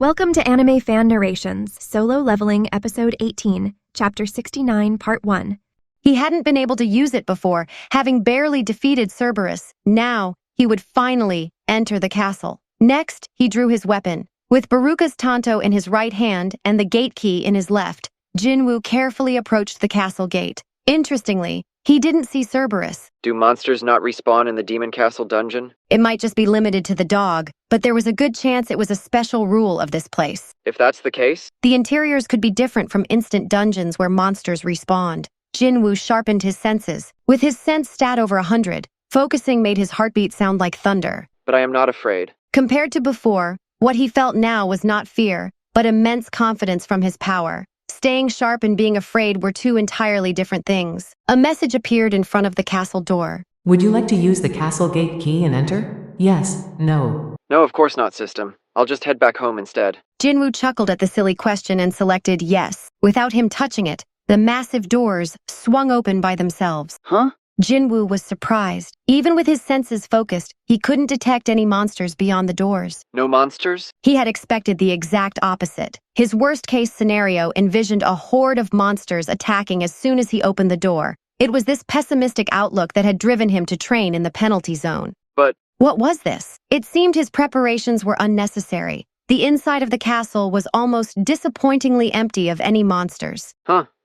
Welcome to AnimeFan Narrations, Solo Leveling Episode 18, Chapter 69, Part 1. He hadn't been able to use it before, having barely defeated Cerberus. Now, he would finally enter the castle. Next, he drew his weapon. With Baruka's Tanto in his right hand and the gate key in his left, Jinwoo carefully approached the castle gate. Interestingly, he didn't see Cerberus. Do monsters not respawn in the Demon Castle dungeon? It might just be limited to the dog, but there was a good chance it was a special rule of this place. If that's the case, The interiors could be different from instant dungeons where monsters respawned. Jinwoo sharpened his senses. With his sense stat over 100, focusing made his heartbeat sound like thunder. but I am not afraid. Compared to before, what he felt now was not fear, but immense confidence from his power. Staying sharp and being afraid were two entirely different things. A message appeared in front of the castle door. Would you like to use the castle gate key and enter? Yes, no. No, of course not, system. I'll just head back home instead. Jinwoo chuckled at the silly question and selected yes. Without him touching it, the massive doors swung open by themselves. Huh? Jinwoo was surprised. Even with his senses focused, he couldn't detect any monsters beyond the doors. No monsters? He had expected the exact opposite. His worst-case scenario envisioned a horde of monsters attacking as soon as he opened the door. It was this pessimistic outlook that had driven him to train in the penalty zone. But What was this? It seemed his preparations were unnecessary. The inside of the castle was almost disappointingly empty of any monsters.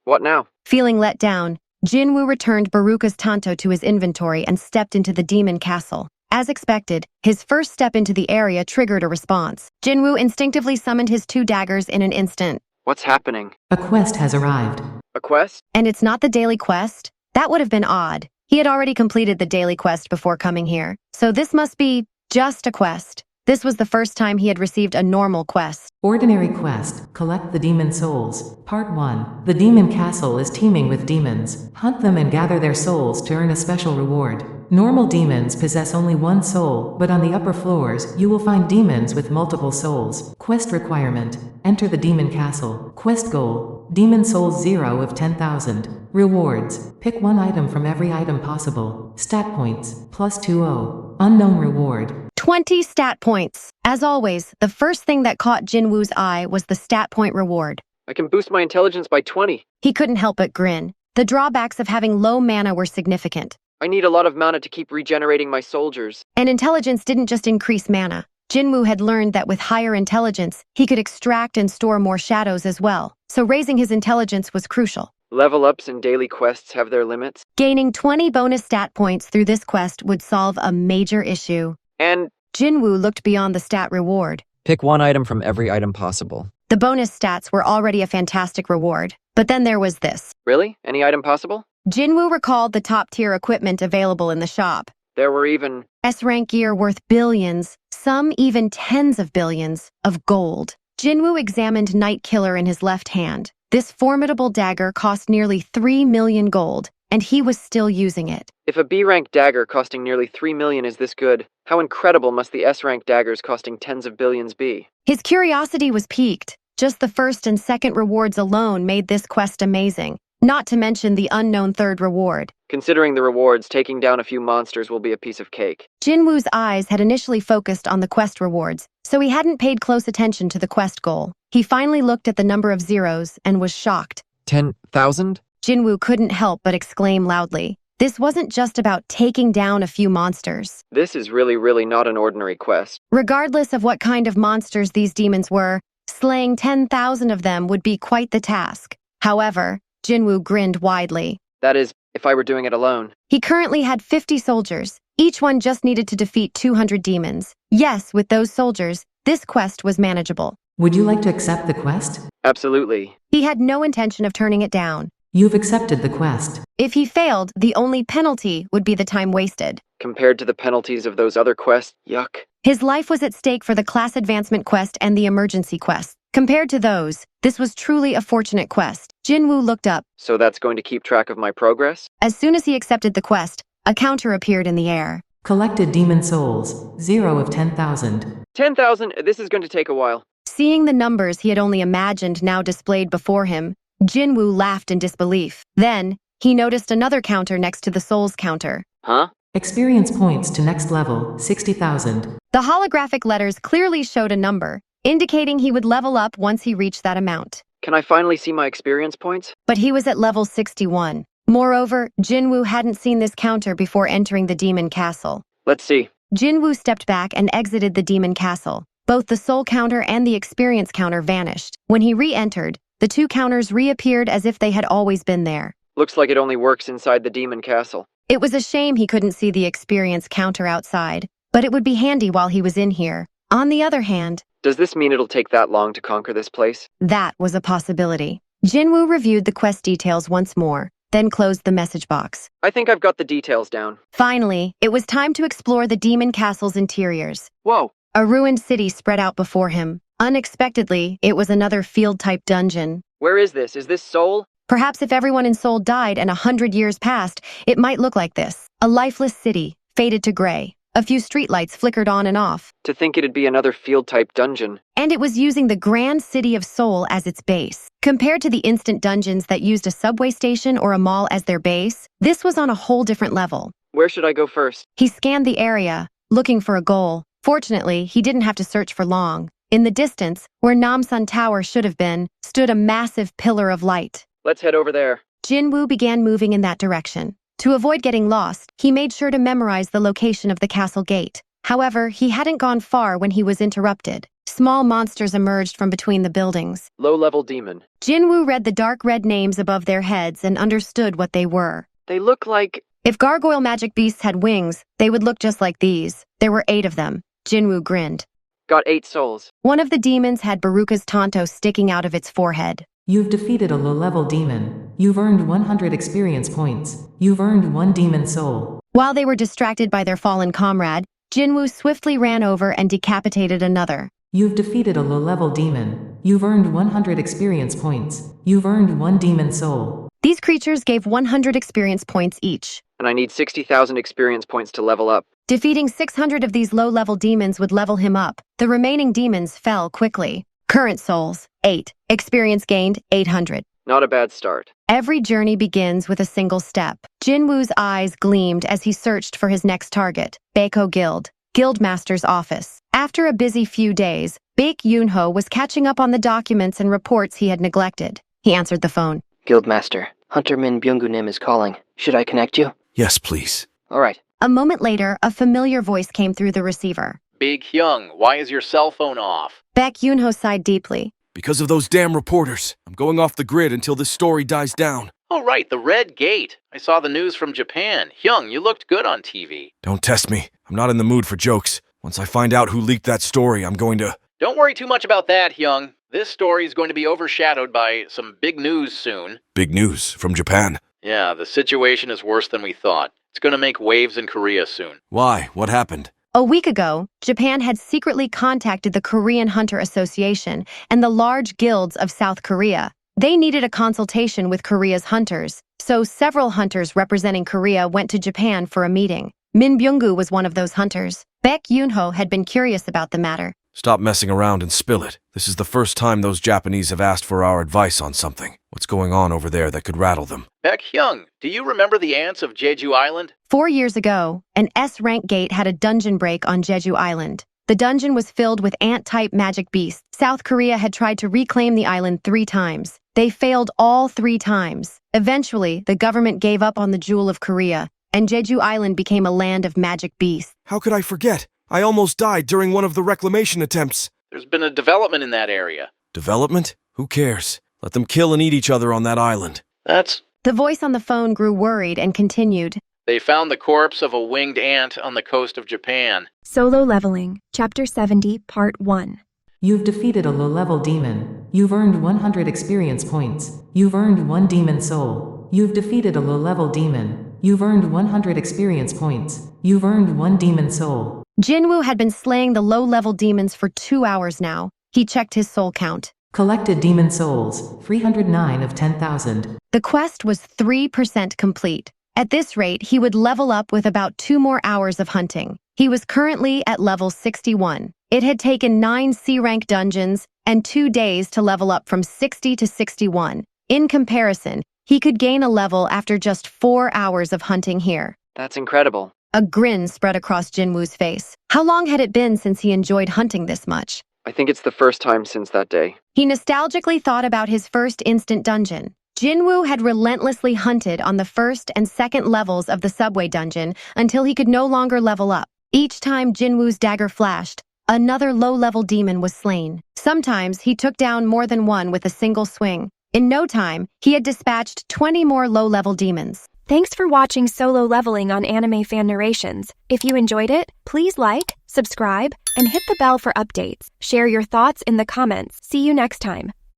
what now? Feeling let down, Jinwoo returned Baruka's Tanto to his inventory and stepped into the demon castle. As expected, his first step into the area triggered a response. Jinwoo instinctively summoned his two daggers in an instant. What's happening? A quest has arrived. A quest? And it's not the daily quest? That would have been odd. He had already completed the daily quest before coming here, so this must be just a quest. This was the first time he had received a normal quest. Ordinary quest, collect the demon souls. Part 1. The demon castle is teeming with demons. Hunt them and gather their souls to earn a special reward. Normal demons possess only one soul, but on the upper floors, you will find demons with multiple souls. Quest requirement. Enter the demon castle. Quest goal. Demon souls 0 of 10,000. Rewards. Pick one item from every item possible. Stat points. Plus 20. Unknown reward. 20 stat points. As always, the first thing that caught Jinwoo's eye was the stat point reward. I can boost my intelligence by 20. He couldn't help but grin. The drawbacks of having low mana were significant. I need a lot of mana to keep regenerating my soldiers. And intelligence didn't just increase mana. Jinwoo had learned that with higher intelligence, he could extract and store more shadows as well. So raising his intelligence was crucial. Level ups and daily quests have their limits. Gaining 20 bonus stat points through this quest would solve a major issue. And Jinwoo looked beyond the stat reward. Pick one item from every item possible. The bonus stats were already a fantastic reward. But then there was this. really? Any item possible? Jinwoo recalled the top-tier equipment available in the shop. There were even S-rank gear worth billions, some even tens of billions, of gold. Jinwoo examined Night Killer in his left hand. This formidable dagger cost nearly 3 million gold, and he was still using it. If a B-rank dagger costing nearly 3 million is this good, how incredible must the S-rank daggers costing tens of billions be? His curiosity was piqued. Just the first and second rewards alone made this quest amazing, not to mention the unknown third reward. Considering the rewards, taking down a few monsters will be a piece of cake. Jinwoo's eyes had initially focused on the quest rewards, so he hadn't paid close attention to the quest goal. He finally looked at the number of zeros and was shocked. 10,000? Jinwoo couldn't help but exclaim loudly. This wasn't just about taking down a few monsters. This is really not an ordinary quest. Regardless of what kind of monsters these demons were, slaying 10,000 of them would be quite the task. However, Jinwoo grinned widely. That is, if I were doing it alone. He currently had 50 soldiers. Each one just needed to defeat 200 demons. Yes, with those soldiers, this quest was manageable. Would you like to accept the quest? Absolutely. He had no intention of turning it down. You've accepted the quest. If he failed, the only penalty would be the time wasted. Compared to the penalties of those other quests, yuck. His life was at stake for the class advancement quest and the emergency quest. Compared to those, this was truly a fortunate quest. Jinwoo looked up. So that's going to keep track of my progress? As soon as he accepted the quest, a counter appeared in the air. Collected demon souls. 0 of 10,000. 10,000, this is going to take a while. Seeing the numbers he had only imagined now displayed before him, Jinwoo laughed in disbelief. Then, he noticed another counter next to the souls counter. Huh? Experience points to next level, 60,000. The holographic letters clearly showed a number. indicating he would level up once he reached that amount. Can I finally see my experience points? But he was at level 61. Moreover, Jinwoo hadn't seen this counter before entering the demon castle. Let's see. Jinwoo stepped back and exited the demon castle. Both the soul counter and the experience counter vanished. When he re-entered, the two counters reappeared as if they had always been there. Looks like it only works inside the demon castle. It was a shame he couldn't see the experience counter outside, but it would be handy while he was in here. On the other hand, Does this mean it'll take that long to conquer this place? that was a possibility. Jinwoo reviewed the quest details once more, then closed the message box. I think I've got the details down. Finally, it was time to explore the demon castle's interiors. Whoa! A ruined city spread out before him. Unexpectedly, it was another field-type dungeon. Where is this? Is this Seoul? Perhaps if everyone in Seoul died and 100 years passed, it might look like this. A lifeless city, faded to gray. A few streetlights flickered on and off. To think it'd be another field-type dungeon. And it was using the grand city of Seoul as its base. Compared to the instant dungeons that used a subway station or a mall as their base, this was on a whole different level. Where should I go first? He scanned the area, looking for a goal. Fortunately, he didn't have to search for long. In the distance, where Namsan Tower should have been, stood a massive pillar of light. Let's head over there. Jinwoo began moving in that direction. To avoid getting lost, he made sure to memorize the location of the castle gate. However, he hadn't gone far when he was interrupted. Small monsters emerged from between the buildings. Low-level demon. Jinwoo read the dark red names above their heads and understood what they were. They look like... If gargoyle magic beasts had wings, they would look just like these. There were 8 of them. Jinwoo grinned. Got 8 souls. One of the demons had Baruka's Tanto sticking out of its forehead. You've defeated a low-level demon. You've earned 100 experience points. You've earned 1 demon soul. While they were distracted by their fallen comrade, Jinwoo swiftly ran over and decapitated another. You've defeated a low-level demon. You've earned 100 experience points. You've earned 1 demon soul. These creatures gave 100 experience points each. And I need 60,000 experience points to level up. Defeating 600 of these low-level demons would level him up. The remaining demons fell quickly. Current souls, 8. Experience gained, 800. Not a bad start. Every journey begins with a single step. Jinwoo's eyes gleamed as he searched for his next target, Baeko Guild, Guildmaster's office. After a busy few days, Baek Yoonho was catching up on the documents and reports he had neglected. He answered the phone. Guildmaster, Hunter Min Byunggu Nim is calling. Should I connect you? Yes, please. All right. A moment later, a familiar voice came through the receiver. Big Hyung, why is your cell phone off? Baek Yoonho sighed deeply. Because of those damn reporters. I'm going off the grid until this story dies down. Oh, right, the Red Gate. I saw the news from Japan. Hyung, you looked good on TV. Don't test me. I'm not in the mood for jokes. Once I find out who leaked that story, I'm going to... Don't worry too much about that, Hyung. This story is going to be overshadowed by some big news soon. Big news from Japan. Yeah, the situation is worse than we thought. It's going to make waves in Korea soon. Why? What happened? A week ago, Japan had secretly contacted the Korean Hunter Association and the large guilds of South Korea. They needed a consultation with Korea's hunters, so several hunters representing Korea went to Japan for a meeting. Min Byunggu was one of those hunters. Baek Yoonho had been curious about the matter. Stop messing around and spill it. This is the first time those Japanese have asked for our advice on something. What's going on over there that could rattle them? Baek Hyung, do you remember the ants of Jeju Island? 4 years ago, an S-rank gate had a dungeon break on Jeju Island. The dungeon was filled with ant-type magic beasts. South Korea had tried to reclaim the island 3 times. They failed all 3 times. Eventually, the government gave up on the Jewel of Korea, and Jeju Island became a land of magic beasts. How could I forget? I almost died during one of the reclamation attempts. There's been a development in that area. Development? Who cares? Let them kill and eat each other on that island. The voice on the phone grew worried and continued. They found the corpse of a winged ant on the coast of Japan. Solo Leveling, Chapter 70, Part 1. You've defeated a low-level demon. You've earned 100 experience points. You've earned 1 demon soul. You've defeated a low-level demon. You've earned 100 experience points. You've earned 1 demon soul. Jinwoo had been slaying the low-level demons for 2 hours now. He checked his soul count. Collected demon souls, 309 of 10,000. The quest was 3% complete. At this rate, he would level up with about 2 more hours of hunting. He was currently at level 61. It had taken 9 C-rank dungeons and 2 days to level up from 60 to 61. In comparison, he could gain a level after just 4 hours of hunting here. That's incredible. A grin spread across Jinwoo's face. How long had it been since he enjoyed hunting this much? I think it's the first time since that day. He nostalgically thought about his first instant dungeon. Jinwoo had relentlessly hunted on the first and second levels of the subway dungeon until he could no longer level up. Each time Jinwoo's dagger flashed, another low-level demon was slain. Sometimes he took down more than one with a single swing. In no time, he had dispatched 20 more low-level demons. Thanks for watching Solo Leveling on AnimeFan Narrations. If you enjoyed it, please like, subscribe, and hit the bell for updates. Share your thoughts in the comments. See you next time.